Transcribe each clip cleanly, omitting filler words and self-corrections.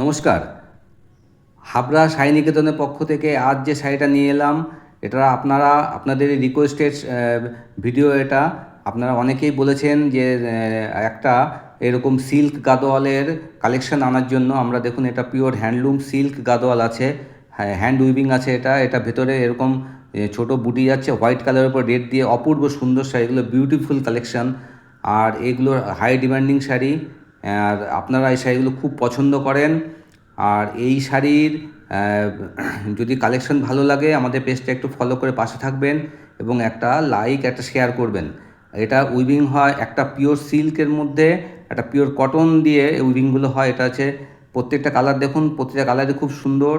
নমস্কার। হাবড়া সাই নিকেতনের পক্ষ থেকে আজ যে শাড়িটা নিয়ে এলাম, এটা আপনাদের রিকোয়েস্টেড ভিডিও। এটা আপনারা অনেকেই বলেছেন যে একটা এরকম সিল্ক গাদোয়ালের কালেকশন আনার জন্য। আমরা দেখুন, এটা পিওর হ্যান্ডলুম সিল্ক গাদোয়াল আছে, হ্যান্ড উইভিং আছে। এটা ভেতরে এরকম ছোট বুটি যাচ্ছে হোয়াইট কালারের উপর রেড দিয়ে, অপূর্ব সুন্দর শাড়ি। এগুলো বিউটিফুল কালেকশন, আর এগুলো হাই ডিমান্ডিং শাড়ি। আর আপনারা এই শাড়িগুলো খুব পছন্দ করেন। আর এই শাড়ির যদি কালেকশন ভালো লাগে, আমাদের পেজটা একটু ফলো করে পাশে থাকবেন এবং একটা লাইক, একটা শেয়ার করবেন। এটা উইভিং হয় একটা পিওর সিল্কের মধ্যে, একটা পিওর কটন দিয়ে উইভিংগুলো হয়। এটা আছে প্রত্যেকটা কালার, দেখুন প্রত্যেকটা কালারই খুব সুন্দর।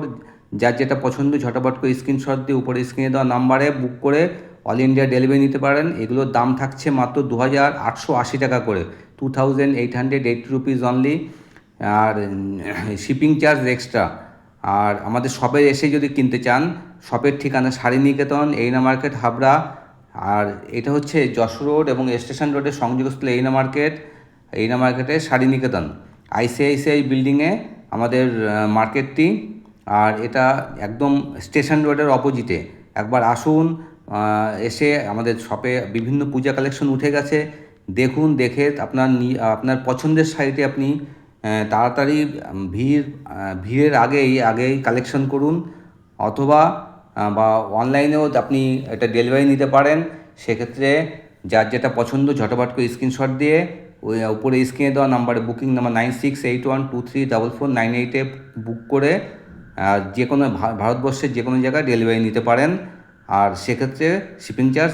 যার যেটা পছন্দ ঝটাপট করে স্ক্রিনশট দিয়ে উপরে স্ক্রিনে দেওয়া নাম্বারে বুক করে অল ইন্ডিয়া ডেলিভারি নিতে পারেন। এগুলোর দাম থাকছে মাত্র 2880 টাকা করে, 2880 রুপিস অনলি। আর শিপিং চার্জ এক্সট্রা। আর আমাদের শপে এসে যদি কিনতে চান, শপের ঠিকানা শাড়ি নিকেতন, এইনা মার্কেট, হাবড়া। আর এটা হচ্ছে যশোর রোড এবং স্টেশন রোডের সংযোগস্থল এইনা মার্কেটে শাড়ি নিকেতন, আইসিআইসিআই বিল্ডিংয়ে আমাদের মার্কেটটি। আর এটা একদম স্টেশন রোডের অপোজিটে। একবার আসুন, এসে আমাদের শপে বিভিন্ন পূজা কালেকশন উঠে গেছে, দেখুন। দেখে আপনার পছন্দের শাড়িটি আপনি তাড়াতাড়ি ভিড়ের আগেই কালেকশন করুন। অথবা বা অনলাইনেও আপনি এটা ডেলিভারি নিতে পারেন। সেক্ষেত্রে যার যেটা পছন্দ ঝটপট করে স্ক্রিনশট দিয়ে ওই উপরে স্ক্রিনে দেওয়া নাম্বারে, বুকিং নাম্বার 9681234498-এ বুক করে যে কোনো ভারতবর্ষের যে কোনো জায়গায় ডেলিভারি নিতে পারেন। আর সেক্ষেত্রে শিপিং চার্জ